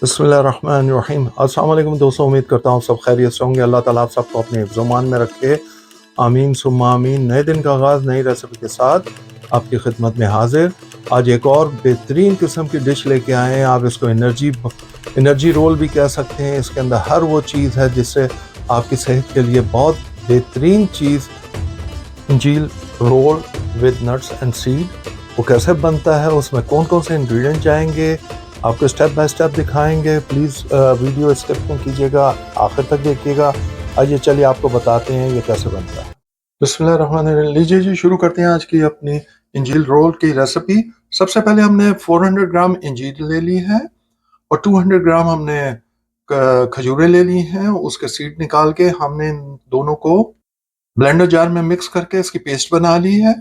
बिस्मिल्लाहिर्रहमानिर्रहीम। अस्सलाम वालेकुम दोस्तों, उम्मीद करता हूँ सब खैरियत से होंगे। अल्लाह ताला आप सबको अपने हिफ्ज़-ओ-मान में रखे, आमीन सुम्मा आमीन। नए दिन का आगाज़ नई रेसिपी के साथ आपकी खिदमत में हाजिर। आज एक और बेहतरीन किस्म की डिश लेके आए हैं। आप इसको एनर्जी रोल भी कह सकते हैं। इसके अंदर हर वो चीज़ है जिससे आपकी सेहत के लिए बहुत बेहतरीन चीज़, इंजीर roll with nuts and seed. वो कैसे बनता है, उसमें कौन कौन से इंग्रेडिएंट जाएंगे, आपको स्टेप बाय स्टेप दिखाएंगे। प्लीज़ वीडियो स्किप नहीं कीजिएगा, आखिर तक देखिएगा। आइए चलिए आपको बताते हैं ये कैसे बनता है। बिस्मिल्लाहिर्रहमानिर्रहीम। लीजिए जी, शुरू करते हैं आज की अपनी इंजीर रोल की रेसिपी। सबसे पहले हमने 400 ग्राम इंजीर ले ली है और 200 ग्राम हमने खजूरें ले ली हैं। उसके सीड निकाल के हमने इन दोनों को ब्लेंडर जार में मिक्स करके इसकी पेस्ट बना ली है।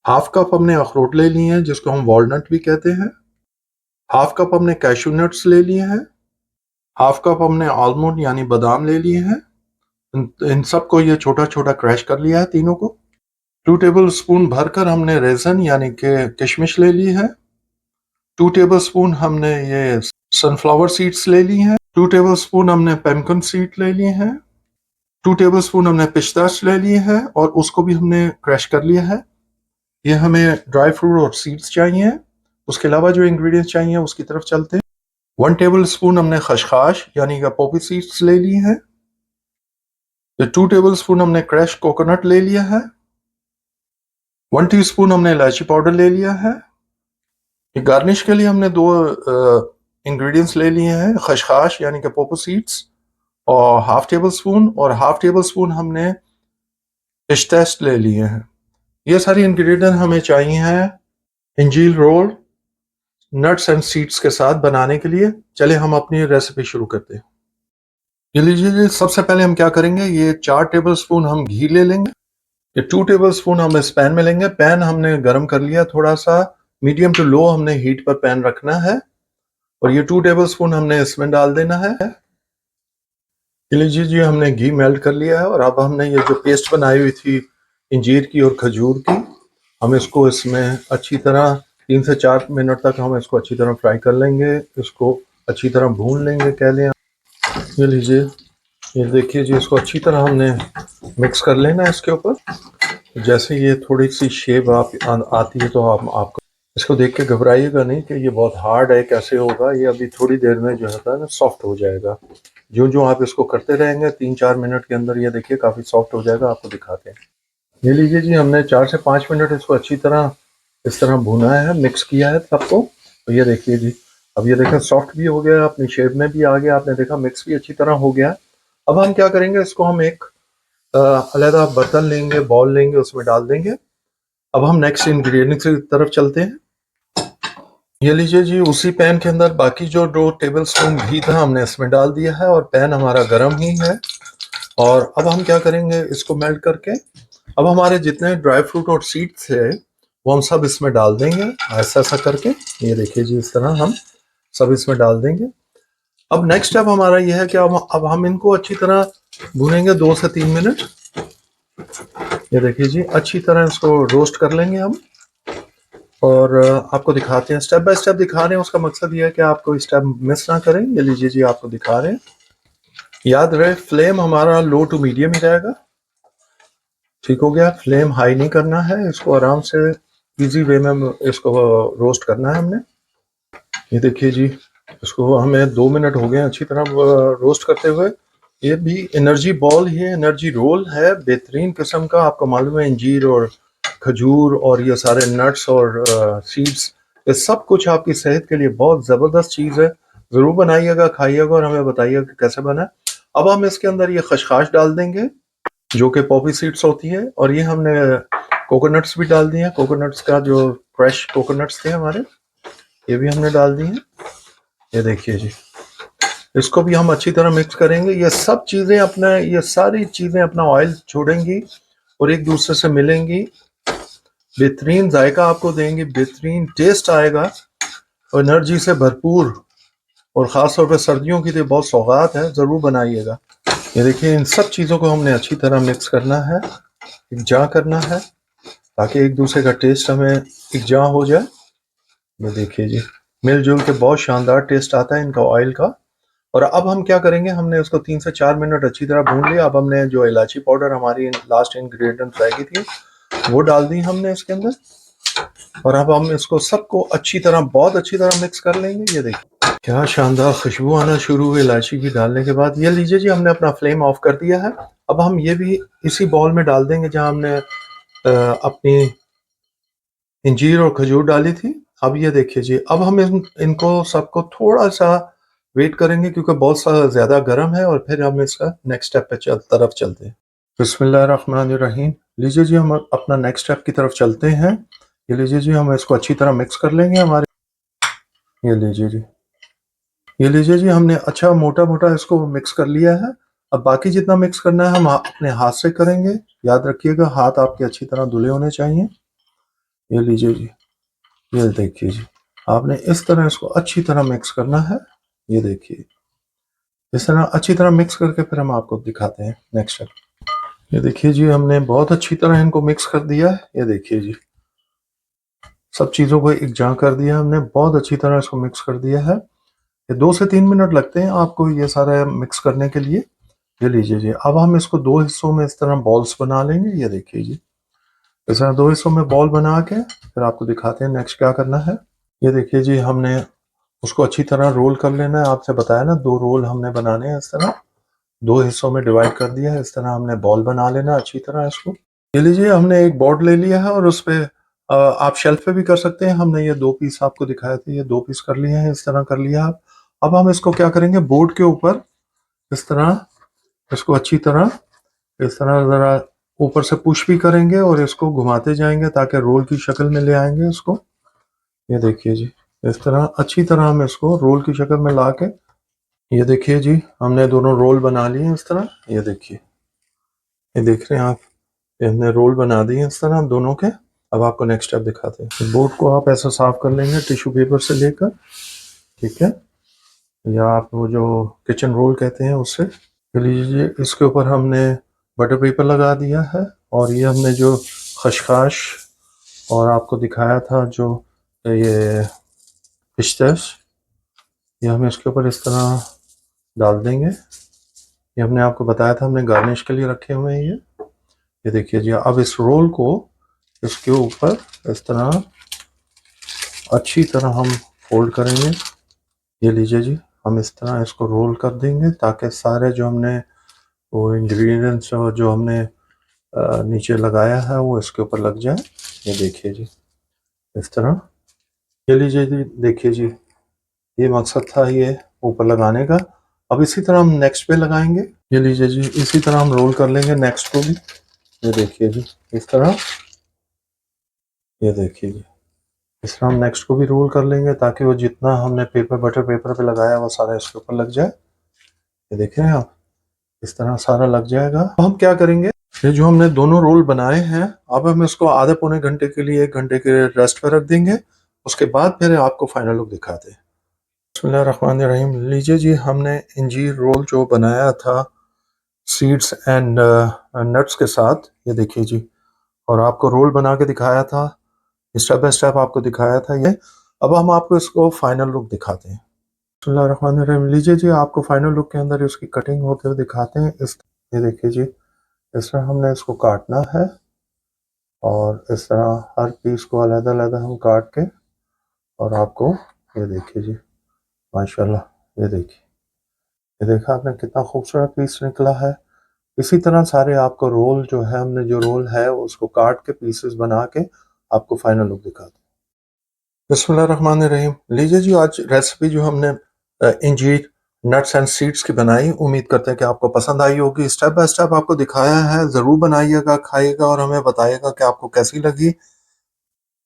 हाफ कप हमने अखरोट ले लिए हैं जिसको हम वॉलनट भी कहते हैं। हाफ कप हमने कैशू नट्स ले लिए हैं। हाफ कप हमने आलमंड यानी बादाम ले लिए हैं। इन सबको ये छोटा छोटा क्रैश कर लिया है तीनों को। 2 टेबल स्पून भरकर हमने रेजन यानी कि किशमिश ले ली है। 2 टेबल स्पून हमने ये सनफ्लावर सीड्स ले ली हैं। 2 टेबल स्पून हमने पम्पकिन सीड ले लिए हैं। 2 टेबल स्पून हमने पिस्ताच ले लिए हैं और उसको भी हमने क्रैश कर लिया है। ये हमें ड्राई फ्रूट और सीड्स चाहिए। उसके अलावा जो इंग्रेडिएंट्स चाहिए उसकी तरफ चलते हैं। 1 टेबल स्पून हमने खसखस यानी कि पॉपी सीड्स ले ली हैं। 2 टेबल स्पून हमने क्रश कोकोनट ले लिया है। 1 टीस्पून हमने इलायची पाउडर ले लिया है। गार्निश के लिए हमने 2 इंग्रेडिएंट्स ले लिए हैं, खसखस यानी कि पोपो सीड्स और हाफ टेबल स्पून हमने पिस्ताच ले लिए हैं। ये सारी इंग्रेडिएंट हमें चाहिए हैं इंजीर रोल नट्स एंड सीड्स के साथ बनाने के लिए। चलिए हम अपनी रेसिपी शुरू करते हैं। ये लीजिए, सबसे पहले हम क्या करेंगे, ये 4 टेबल स्पून हम घी ले लेंगे। ये 2 टेबल स्पून हम इस पैन में लेंगे। पैन हमने गर्म कर लिया, थोड़ा सा मीडियम टू लो हमने हीट पर पैन रखना है और ये 2 टेबल स्पून हमने इसमें डाल देना है। ये लीजिए जी, हमने घी मेल्ट कर लिया है और अब हमने ये जो पेस्ट बनाई हुई थी इंजीर की और खजूर की, हम इसको इसमें अच्छी तरह 3 से 4 मिनट तक हम इसको अच्छी तरह फ्राई कर लेंगे। इसको अच्छी तरह भून लेंगे कह लें। ये लीजिए, ये देखिए जी, इसको अच्छी तरह हमने मिक्स कर लेना है इसके ऊपर। जैसे ये थोड़ी सी शेप आती है तो आपको इसको देख के घबराइएगा नहीं कि ये बहुत हार्ड है, कैसे होगा। ये अभी थोड़ी देर में जो है ना सॉफ्ट हो जाएगा। जो आप इसको करते रहेंगे 3-4 मिनट के अंदर ये देखिए काफ़ी सॉफ्ट हो जाएगा। आपको दिखाते हैं। ये लीजिए जी, हमने 4 से 5 मिनट इसको अच्छी तरह इस तरह भुना है, मिक्स किया है सबको। तो ये देखिए जी, अब ये देखें सॉफ्ट भी हो गया, अपनी शेप में भी आ गया। आपने देखा मिक्स भी अच्छी तरह हो गया। अब हम क्या करेंगे, इसको हम एक अलग बर्तन लेंगे, बॉल लेंगे, उसमें डाल देंगे। अब हम नेक्स्ट इंग्रेडिएंट की तरफ चलते हैं। ये लीजिए जी, उसी पैन के अंदर बाकी जो 2 टेबल स्पून घी था हमने इसमें डाल दिया है और पैन हमारा गर्म ही है। और अब हम क्या करेंगे, इसको मेल्ट करके अब हमारे जितने ड्राई फ्रूट और सीड्स थे वो हम सब इसमें डाल देंगे ऐसा ऐसा करके। ये देखिए जी, इस तरह हम सब इसमें डाल देंगे। अब नेक्स्ट स्टेप हमारा ये है कि अब हम इनको अच्छी तरह भूनेंगे 2 से 3 मिनट। ये देखिए जी, अच्छी तरह इसको रोस्ट कर लेंगे हम और आपको दिखाते हैं, स्टेप बाय स्टेप दिखा रहे हैं। उसका मकसद ये है कि आपको स्टेप मिस ना करें। ये लीजिए जी, आपको दिखा रहे हैं। याद रहे फ्लेम हमारा लो टू मीडियम ही रहेगा। ठीक हो गया, फ्लेम हाई नहीं करना है। इसको आराम से इजी वे में इसको रोस्ट करना है हमने। ये देखिए जी, इसको हमें 2 मिनट हो गए अच्छी तरह रोस्ट करते हुए। ये भी एनर्जी बॉल ही है, एनर्जी रोल है, बेहतरीन किस्म का। आपको मालूम है इंजीर और खजूर और ये सारे नट्स और सीड्स, ये सब कुछ आपकी सेहत के लिए बहुत ज़बरदस्त चीज़ है। ज़रूर बनाइएगा, खाइएगा और हमें बताइएगा कि कैसे बना। अब हम इसके अंदर ये खसखस डाल देंगे जो कि पॉपी सीड्स होती है, और ये हमने कोकोनट्स भी डाल दिए हैं। कोकोनट्स का जो फ्रेश कोकोनट्स थे हमारे, ये भी हमने डाल दिए हैं। ये देखिए जी, इसको भी हम अच्छी तरह मिक्स करेंगे। ये सब चीज़ें अपना, ये सारी चीज़ें अपना ऑयल छोड़ेंगी और एक दूसरे से मिलेंगी, बेहतरीन जायका आपको देंगे, बेहतरीन टेस्ट आएगा और एनर्जी से भरपूर। और ख़ास तौर पर सर्दियों की तो बहुत सौगात है, ज़रूर बनाइएगा। ये देखिए, इन सब चीज़ों को हमने अच्छी तरह मिक्स करना है, इकजा करना है, ताकि एक दूसरे का टेस्ट हमें इकजा हो जाए। ये देखिए जी, मिलजुल के बहुत शानदार टेस्ट आता है इनका ऑयल का। और अब हम क्या करेंगे, हमने उसको 3 से 4 मिनट अच्छी तरह भून लिया। अब हमने जो इलायची पाउडर हमारी लास्ट इंग्रेडिएंट रह गई थी वो डाल दी हमने इसके अंदर। और अब हम इसको सबको अच्छी तरह, बहुत अच्छी तरह मिक्स कर लेंगे। ये देखिए क्या शानदार खुशबू आना शुरू हुई इलायची की डालने के बाद। ये लीजिए जी, हमने अपना फ्लेम ऑफ कर दिया है। अब हम ये भी इसी बॉल में डाल देंगे जहां हमने अपनी इंजीर और खजूर डाली थी। अब ये देखिए जी, अब हम इनको सबको थोड़ा सा वेट करेंगे क्योंकि बहुत सा ज़्यादा गर्म है, और फिर हम इसका नेक्स्ट स्टेप पे तरफ चलते हैं। बिस्मिल्लाहिर्रहमानिर्रहीम। लीजिए जी, हम अपना नेक्स्ट स्टेप की तरफ चलते हैं। ये लीजिए जी, हम इसको अच्छी तरह मिक्स कर लेंगे हमारे। ये लीजिए जी, ये लीजिए जी, हमने अच्छा मोटा मोटा इसको मिक्स कर लिया है। अब बाकी जितना मिक्स करना है हम अपने हाथ से करेंगे। याद रखिएगा हाथ आपके अच्छी तरह धुले होने चाहिए। ये लीजिए जी, ये देखिए जी, आपने इस तरह इसको अच्छी तरह मिक्स करना है। ये देखिए इस तरह अच्छी तरह मिक्स करके फिर हम आपको दिखाते हैं नेक्स्ट स्टेप। ये देखिए जी, हमने बहुत अच्छी तरह इनको मिक्स कर दिया है। ये देखिए जी, सब चीज़ों को एक जहाँ कर दिया हमने, बहुत अच्छी तरह इसको मिक्स कर दिया है। ये 2 से 3 मिनट लगते हैं आपको ये सारा मिक्स करने के लिए। ये लीजिए जी, अब हम इसको 2 हिस्सों में इस तरह बॉल्स बना लेंगे। ये देखिए जी, इस तरह 2 हिस्सों में बॉल बना के फिर आपको दिखाते हैं नेक्स्ट क्या करना है। ये देखिए जी, हमने उसको अच्छी तरह रोल कर लेना है। आपसे बताया ना, 2 रोल हमने बनाने हैं। इस तरह 2 हिस्सों में डिवाइड कर दिया है। इस तरह हमने बॉल बना लेना अच्छी तरह इसको। ये लीजिए, हमने एक बोर्ड ले लिया है और उस पे आप शेल्फ पे भी कर सकते हैं। हमने ये 2 पीस आपको दिखाए थे, ये 2 पीस कर लिए हैं। इस तरह कर लिया आप। अब हम इसको क्या करेंगे, बोर्ड के ऊपर इस तरह इसको अच्छी तरह इस तरह ज़रा ऊपर से पुश भी करेंगे और इसको घुमाते जाएंगे ताकि रोल की शक्ल में ले आएंगे इसको। ये देखिए जी, इस तरह अच्छी तरह हम इसको रोल की शक्ल में ला के, ये देखिए जी, हमने दोनों रोल बना लिए इस तरह। ये देखिए, ये देख रहे हैं आप, ये हमने रोल बना दिए इस तरह दोनों के। अब आपको नेक्स्ट स्टेप दिखाते हैं। बोर्ड को आप ऐसा साफ कर लेंगे टिश्यू पेपर से लेकर, ठीक है, या आप वो जो किचन रोल कहते हैं उससे। तो लीजिए, इसके ऊपर हमने बटर पेपर लगा दिया है। और ये हमने जो खशखाश और आपको दिखाया था जो ये पिस्तास, ये हम इसके ऊपर इस तरह डाल देंगे। ये हमने आपको बताया था, हमने गार्निश के लिए रखे हुए हैं ये देखिए जी। अब इस रोल को इसके ऊपर इस तरह अच्छी तरह हम फोल्ड करेंगे। ये लीजिए जी, हम इस तरह इसको रोल कर देंगे ताकि सारे जो हमने वो इंग्रेडिएंट्स और जो हमने नीचे लगाया है वो इसके ऊपर लग जाए। ये देखिए जी, इस तरह। ये लीजिए जी, देखिए जी, ये मकसद था ये ऊपर लगाने का। अब इसी तरह हम नेक्स्ट पे लगाएंगे। ये लीजिए जी, इसी तरह हम रोल कर लेंगे नेक्स्ट को भी। ये देखिए जी, इस तरह। ये देखिए जी, इस तरह हम नेक्स्ट को भी रोल कर लेंगे ताकि वो जितना हमने पेपर बटर पेपर पे लगाया वो सारा इसके ऊपर लग जाए। ये देख रहे हैं आप, इस तरह सारा लग जाएगा। अब हम क्या करेंगे, ये जो हमने दोनों रोल बनाए हैं, अब हम इसको आधे पौने घंटे के लिए 1 घंटे के रेस्ट पे रख देंगे। उसके बाद फिर आपको फाइनल लुक दिखाते हैं। बिस्मिल्लाहिर्रहमानिर्रहीम। लीजिए जी, हमने इंजीर रोल जो बनाया था सीड्स एंड नट्स के साथ, ये देखिए जी, और आपको रोल बना के दिखाया था, स्टेप बाय स्टेप आपको दिखाया था ये। अब हम आपको इसको फाइनल लुक दिखाते हैं। बिस्मिल्लाहिर्रहमानिर्रहीम। लीजिए जी, आपको फाइनल लुक के अंदर इसकी कटिंग होते हुए दिखाते हैं। ये देखिए जी, इस तरह हमने इसको काटना है और इस तरह हर पीस को अलग-अलग हम काट के, और आपको ये देखिए जी, माशाल्लाह, ये देखिए, ये देखा आपने कितना खूबसूरत पीस निकला है। इसी तरह सारे आपको रोल जो है, हमने जो रोल है उसको काट के पीसेस बना के आपको फाइनल लुक दिखाते हैं। बिस्मिल्लाहिर्रहमानिर्रहीम। लीजिए जी, आज रेसिपी जो हमने इंजीर नट्स एंड सीड्स की बनाई, उम्मीद करते हैं कि आपको पसंद आई होगी। स्टेप बाय स्टेप आपको दिखाया है, ज़रूर बनाइएगा, खाइएगा और हमें बताइएगा कि आपको कैसी लगी।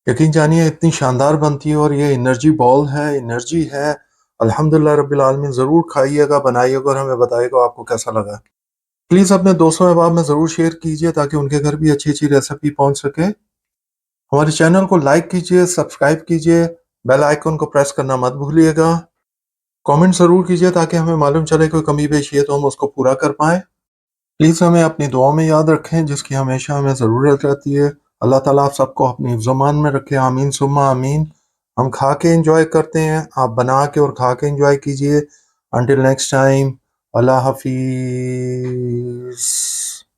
यकीन जानिए इतनी शानदार बनती है और ये एनर्जी बॉल है, एनर्जी है। अल्हम्दुलिल्लाह रब्बिल आलमीन। ज़रूर खाइएगा, बनाइएगा और हमें बताइएगा आपको कैसा लगा। प्लीज़ अपने दोस्तों अहबाब में ज़रूर शेयर कीजिए ताकि उनके घर भी अच्छी-अच्छी रेसिपी पहुंच सके। हमारे चैनल को लाइक कीजिए, सब्सक्राइब कीजिए, बेल आइकन को प्रेस करना मत भूलिएगा। कमेंट ज़रूर कीजिए ताकि हमें मालूम चले कोई कमी पेशी है तो हम उसको पूरा कर पाएँ। प्लीज़ हमें अपनी दुआओं में याद रखें जिसकी हमेशा हमें ज़रूरत रहती है। अल्लाह ताला आप सबको अपनी हिफ्ज़-ओ-मान में रखे। आमीन सुम्मा आमीन। हम खा के एंजॉय करते हैं, आप बना के और खा के एंजॉय कीजिए। अंटिल नेक्स्ट टाइम, अल्लाह हाफिज।